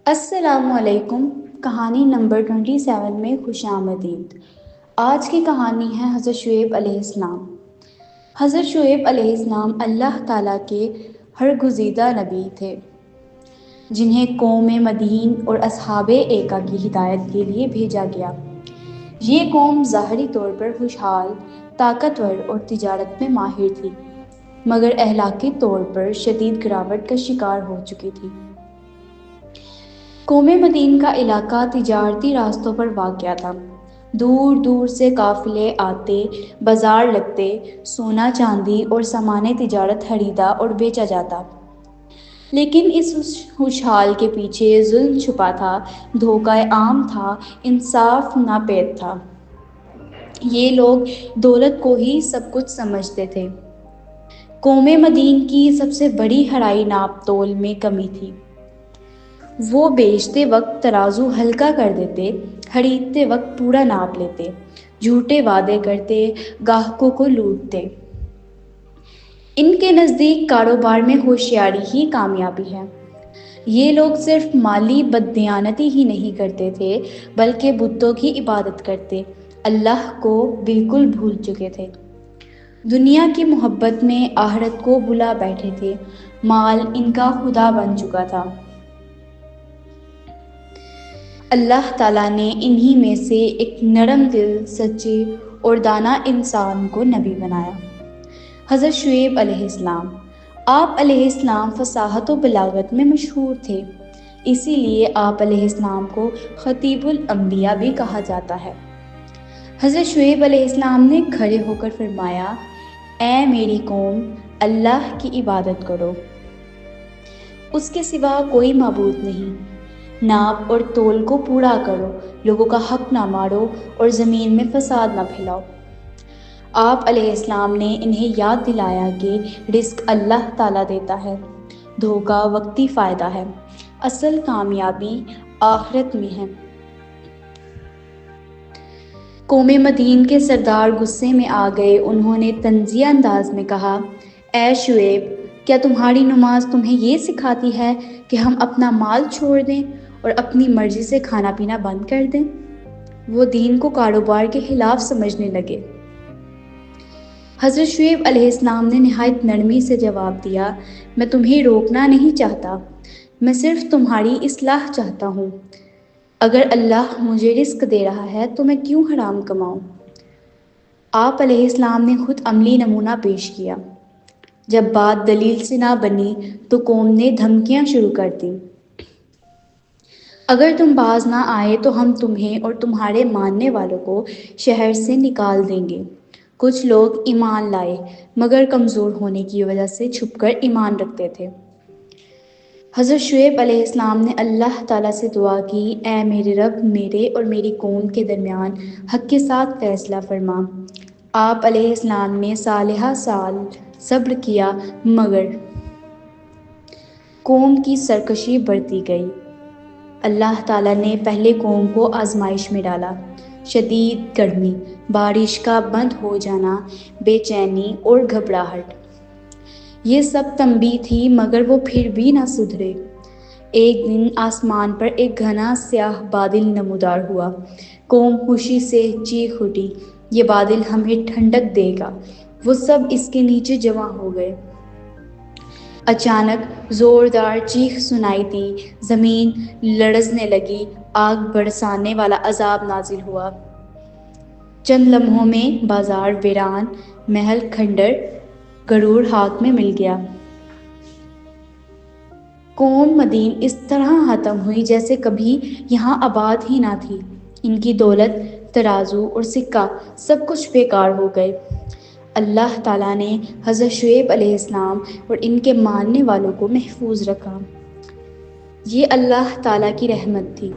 السلام علیکم۔ کہانی نمبر 27 میں خوش آمدید۔ آج کی کہانی ہے حضرت شعیب علیہ السلام۔ حضرت شعیب علیہ السلام اللہ تعالیٰ کے برگزیدہ نبی تھے جنہیں قوم مدین اور اصحاب ایکا کی ہدایت کے لیے بھیجا گیا۔ یہ قوم ظاہری طور پر خوشحال، طاقتور اور تجارت میں ماہر تھی، مگر اخلاقی طور پر شدید گراوٹ کا شکار ہو چکی تھی۔ قوم مدین کا علاقہ تجارتی راستوں پر واقع تھا۔ دور دور سے قافلے آتے، بازار لگتے، سونا چاندی اور سامان تجارت خریدا اور بیچا جاتا۔ لیکن اس خوشحال کے پیچھے ظلم چھپا تھا، دھوکہ عام تھا، انصاف ناپید تھا۔ یہ لوگ دولت کو ہی سب کچھ سمجھتے تھے۔ قوم مدین کی سب سے بڑی خرائی ناپ تول میں کمی تھی۔ وہ بیچتے وقت ترازو ہلکا کر دیتے، خریدتے وقت پورا ناپ لیتے، جھوٹے وعدے کرتے، گاہکوں کو لوٹتے۔ ان کے نزدیک کاروبار میں ہوشیاری ہی کامیابی ہے۔ یہ لوگ صرف مالی بددیانتی ہی نہیں کرتے تھے بلکہ بتوں کی عبادت کرتے اللہ کو بالکل بھول چکے تھے۔ دنیا کی محبت میں آخرت کو بھلا بیٹھے تھے۔ مال ان کا خدا بن چکا تھا۔ اللہ تعالیٰ نے انہی میں سے ایک نرم دل، سچے اور دانا انسان کو نبی بنایا، حضرت شعیب علیہ السلام۔ آپ علیہ السلام فصاحت و بلاغت میں مشہور تھے، اسی لیے آپ علیہ السلام کو خطیب الانبیاء بھی کہا جاتا ہے۔ حضرت شعیب علیہ السلام نے کھڑے ہو کر فرمایا، اے میری قوم، اللہ کی عبادت کرو، اس کے سوا کوئی معبود نہیں۔ ناپ اور تول کو پورا کرو، لوگوں کا حق نہ مارو اور زمین میں فساد نہ پھیلاؤ۔ آپ علیہ السلام نے انہیں یاد دلایا کہ رزق اللہ تعالیٰ دیتا ہے، دھوکہ وقتی فائدہ ہے، اصل کامیابی آخرت میں ہے۔ قوم مدین کے سردار غصے میں آ گئے۔ انہوں نے طنزیہ انداز میں کہا، اے شعیب، کیا تمہاری نماز تمہیں یہ سکھاتی ہے کہ ہم اپنا مال چھوڑ دیں اور اپنی مرضی سے کھانا پینا بند کر دیں؟ وہ دین کو کاروبار کے خلاف سمجھنے لگے۔ حضرت شعیب علیہ السلام نے نہایت نرمی سے جواب دیا، میں تمہیں روکنا نہیں چاہتا، میں صرف تمہاری اصلاح چاہتا ہوں۔ اگر اللہ مجھے رزق دے رہا ہے تو میں کیوں حرام کماؤں؟ آپ علیہ السلام نے خود عملی نمونہ پیش کیا۔ جب بات دلیل سے نہ بنی تو قوم نے دھمکیاں شروع کر دیں، اگر تم باز نہ آئے تو ہم تمہیں اور تمہارے ماننے والوں کو شہر سے نکال دیں گے۔ کچھ لوگ ایمان لائے مگر کمزور ہونے کی وجہ سے چھپ کر ایمان رکھتے تھے۔ حضرت شعیب علیہ السلام نے اللہ تعالیٰ سے دعا کی، اے میرے رب، میرے اور میری قوم کے درمیان حق کے ساتھ فیصلہ فرما۔ آپ علیہ السلام نے صالحہ سال صبر کیا مگر قوم کی سرکشی بڑھتی گئی۔ اللہ تعالیٰ نے پہلے قوم کو آزمائش میں ڈالا۔ شدید گرمی، بارش کا بند ہو جانا، بے چینی اور گھبراہٹ، یہ سب تنبیہ تھی مگر وہ پھر بھی نہ سدھرے۔ ایک دن آسمان پر ایک گھنا سیاہ بادل نمودار ہوا۔ قوم خوشی سے چیخ اٹھی، یہ بادل ہمیں ٹھنڈک دے گا۔ وہ سب اس کے نیچے جمع ہو گئے۔ اچانک زوردار چیخ سنائی دی، زمین لرزنے لگی، آگ برسانے والا عذاب نازل ہوا۔ چند لمحوں میں بازار ویران، محل کھنڈر، گرور خاک میں مل گیا۔ قوم مدین اس طرح ختم ہوئی جیسے کبھی یہاں آباد ہی نہ تھی۔ ان کی دولت، ترازو اور سکہ سب کچھ بیکار ہو گئے۔ اللہ تعالیٰ نے حضرت شعیب علیہ السلام اور ان کے ماننے والوں کو محفوظ رکھا۔ یہ اللہ تعالیٰ کی رحمت تھی۔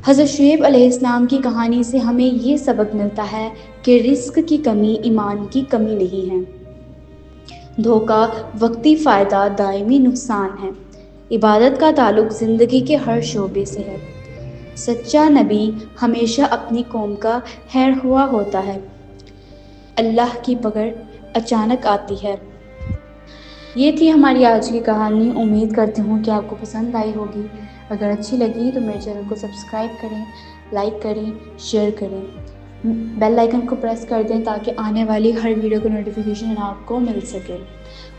حضرت شعیب علیہ السلام کی کہانی سے ہمیں یہ سبق ملتا ہے کہ رزق کی کمی ایمان کی کمی نہیں ہے۔ دھوکہ وقتی فائدہ دائمی نقصان ہے۔ عبادت کا تعلق زندگی کے ہر شعبے سے ہے۔ سچا نبی ہمیشہ اپنی قوم کا خیر خواہ ہوتا ہے۔ اللہ کی پکڑ اچانک آتی ہے۔ یہ تھی ہماری آج کی کہانی. امید کرتی ہوں کہ آپ کو پسند آئی ہوگی. اگر اچھی لگی تو میرے چینل کو سبسکرائب کریں، لائک کریں، شیئر کریں، بیل آئیکن کو پریس کر دیں تاکہ آنے والی ہر ویڈیو کا نوٹیفیکیشن آپ کو مل سکے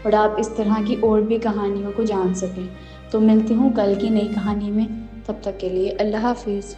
اور آپ اس طرح کی اور بھی کہانیوں کو جان سکیں. تو ملتی ہوں کل کی نئی کہانی میں. تب تک کے لیے اللہ حافظ.